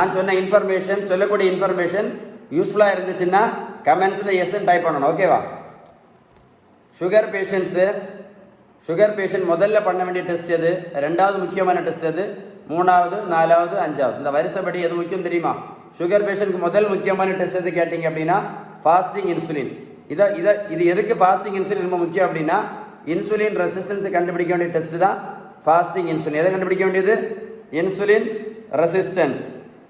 நான் சொன்ன இன்ஃபர்மேஷன், சொல்லக்கூடிய இன்ஃபர்மேஷன் யூஸ்ஃபுல்லாக இருந்துச்சுன்னா கமெண்ட்ஸில் எஸ்ன்னு டைப் பண்ணணும். ஓகேவா? சுகர் பேஷண்ட் முதல்ல பண்ண வேண்டிய டெஸ்ட் எது, ரெண்டாவது முக்கியமான டெஸ்ட் எது, மூணாவது, நாலாவது, அஞ்சாவது, இந்த வரிசைப்படி எது முக்கியம் தெரியுமா? சுகர் பேஷண்ட்க்கு முதல் முக்கியமான டெஸ்ட் எது கேட்டிங்க அப்படின்னா ஃபாஸ்டிங் இன்சுலின். இது எதுக்கு ஃபாஸ்டிங் இன்சுலின் ரொம்ப முக்கியம் அப்படின்னா இன்சுலின் ரெசிஸ்டன்ஸை கண்டுபிடிக்க வேண்டிய டெஸ்ட் தான் ஃபாஸ்டிங் இன்சுலின். எதை கண்டுபிடிக்க வேண்டியது? Insulin resistance.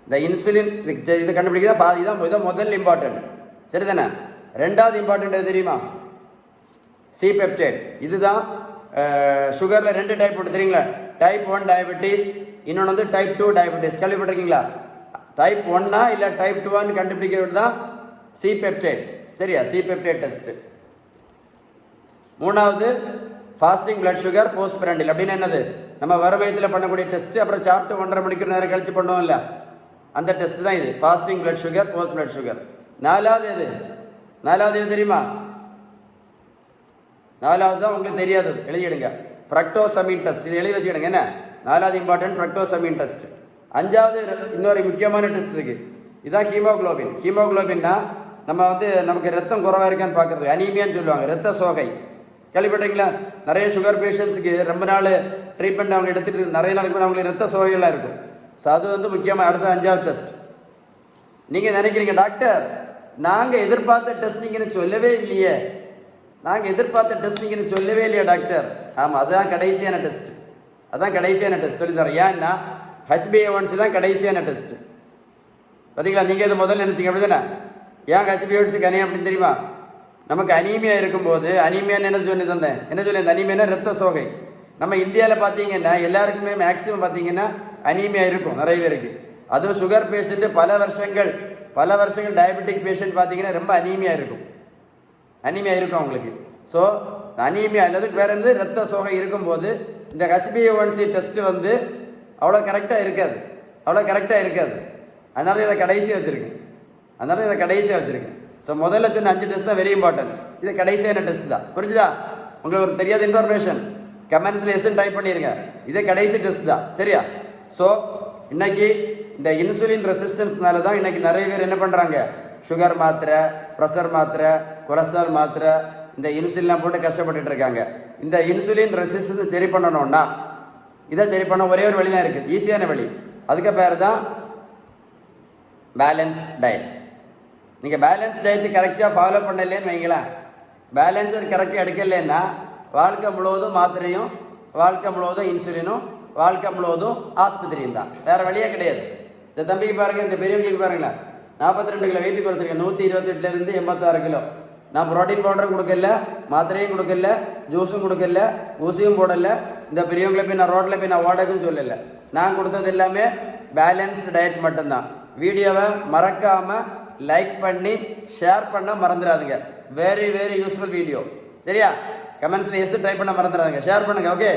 இந்த இன்சுலின் இது கண்டுபிடிக்க இதான் முதல் இம்பார்ட்டன்ட். சரி தானே? ரெண்டாவது இம்பார்ட்டன்ட் எது தெரியுமா? C peptide. இதுதான் சுகரில் ரெண்டு டைப் உண்டு தெரியுங்களா? டைப் 1 டயபெட்டிஸ், இன்னொன்று வந்து டைப் 2 டயபெட்டிஸ். கேள்விப்பட்டிருக்கீங்களா? டைப் 1 இல்லை டைப் 2 கண்டுபிடிக்கிறது தான் சி பெப்டைட். சரியா? C peptide test. மூணாவது ஃபாஸ்டிங் பிளட் சுகர் போஸ்ட் பிரண்டில். அப்படின்னு என்னது? நம்ம வறுமையத்தில் பண்ணக்கூடிய டெஸ்ட். அப்புறம் சாப்பிட்டு 1.5 மணிக்கு நேரம் கழிச்சு பண்ணுவோம் இல்லை, அந்த டெஸ்ட் தான் இது fasting blood sugar post blood sugar. நாலாவது எது தெரியுமா? நாலாவது தான் உங்களுக்கு தெரியாதது, எழுதிடுங்க. ஃப்ரக்டோசமீன் டெஸ்ட். இது எழுதி வச்சுக்கிடுங்க. என்ன நாலாவது இம்பார்ட்டன்ட்? ஃப்ரக்டோசமீன் டெஸ்ட். அஞ்சாவது இன்னொரு முக்கியமான டெஸ்ட் இருக்கு. இதுதான் ஹீமோகுளோபின். ஹீமோகுளோபின்னா நம்ம வந்து நமக்கு ரத்தம் குறைவாக இருக்கான்னு பார்க்குறது, அனீமியான்னு சொல்லுவாங்க, ரத்த சோகை. கேள்விப்பட்டீங்களா? நிறைய சுகர் பேஷண்ட்ஸுக்கு ரொம்ப நாள் ட்ரீட்மெண்ட் அவங்க எடுத்துகிட்டு நிறைய நாளைக்கு அவங்களுக்கு ரத்த சோகைகள்லாம் இருக்கும். ஸோ அது வந்து முக்கியமாக. அடுத்த அஞ்சாவது டெஸ்ட். நீங்கள் நினைக்கிறீங்க டாக்டர் நாங்கள் எதிர்பார்த்த டெஸ்ட் நீங்கன்னு சொல்லவே இல்லையே, நாங்கள் எதிர்பார்த்த டெஸ்ட் நீங்கன்னு சொல்லவே இல்லையா டாக்டர்? ஆமாம், அதுதான் கடைசியான டெஸ்ட். அதான் கடைசியான டெஸ்ட் சொல்லி தரோம். ஏன்னா HbA1c தான் கடைசியான டெஸ்ட். பார்த்தீங்களா? நீங்கள் இதை முதல்ல நினச்சிங்க அப்படி தானே? ஏன் HbA1c கனியம் அப்படின்னு தெரியுமா? நமக்கு அனீமியா இருக்கும்போது, அனீமியான்னு என்ன சொல்லி தந்தேன்? என்ன சொல்லி அந்த அனீமியானா ரத்த சோகை. நம்ம இந்தியாவில் பார்த்தீங்கன்னா எல்லாருக்குமே மேக்ஸிமம் பார்த்தீங்கன்னா அனீமியா இருக்கும் நிறைய பேருக்கு. அதுவும் சுகர் பேஷண்ட்டு பல வருஷங்கள் டயபெட்டிக் பேஷண்ட் பார்த்தீங்கன்னா ரொம்ப அனீமியா இருக்கும் அவங்களுக்கு. ஸோ அனீமியா அல்லது வேற இருந்து ரத்த சோகை இருக்கும்போது இந்த HbA1c டெஸ்ட்டு வந்து அவ்வளோ கரெக்டாக இருக்காது. அதனால இதை கடைசியாக வச்சுருக்கேன். ஸோ முதல்ல சொன்ன 5 டெஸ்ட் தான் வெரி இம்பார்ட்டன்ட். இது கடைசியான டெஸ்ட் தான். புரிஞ்சுதா? உங்களுக்கு ஒரு தெரியாத இன்ஃபர்மேஷன் கமெண்ட்ஸில் எஸ்ன்னு டைப் பண்ணிடுங்க. இதே கடைசி டெஸ்ட் தான். சரியா? ஸோ இன்னைக்கு இந்த இன்சுலின் ரெசிஸ்டன்ஸ்னால தான் இன்னைக்கு நிறைய பேர் என்ன பண்ணுறாங்க, சுகர் மாத்திரை, ப்ரெஷர் மாத்திரை, கொலஸ்ட்ரால் மாத்திரை, இந்த இன்சுலின்லாம் போட்டு கஷ்டப்பட்டுட்டு இருக்காங்க. இந்த இன்சுலின் ரெசிஸ்டன்ஸை சரி பண்ணணும்னா இதை சரி பண்ண ஒரே ஒரு வழி தான் இருக்குது, ஈஸியான வழி. அதுக்கு பேர் தான் பேலன்ஸ் டயட். நீங்கள் பேலன்ஸ் டயட்டு கரெக்டாக ஃபாலோ பண்ணலேன்னு வைங்களேன், பேலன்ஸ் கரெக்டாக எடுக்கலைன்னா வாழ்க்கை முழுவதும் மாத்திரையும், வாழ்க்கை முழுவதும் இன்சுலினும், வாழ்க்கை முழுவதும் ஆஸ்பத்திரியும் தான். வேறு வழியே கிடையாது. இந்த தம்பிக்கு பாருங்கள், இந்த பெரியவங்களுக்கு பாருங்களேன், 42 கிலோ வெயிட்டு குறைச்சிருக்கேன். 128லேருந்து 86 கிலோ. நான் ப்ரோட்டீன் பவுடரும் கொடுக்கல, மாத்திரையும் கொடுக்கல, ஜூஸும் கொடுக்கல, ஊசியும் போடல. இந்த பெரியவங்களை போய் நான் ரோட்டில் போய் நான் ஓடக்குன்னு சொல்லலை. நான் கொடுத்தது எல்லாமே பேலன்ஸ்டு டயட் மட்டும்தான். வீடியோவை மறக்காமல் லைக் பண்ணி ஷேர் பண்ண மறந்துடாதுங்க. Very useful video. சரியா? கமெண்ட்ஸில் எஸ் டைப் பண்ண மறந்துடாதுங்க. ஷேர் பண்ணுங்கள். ஓகே.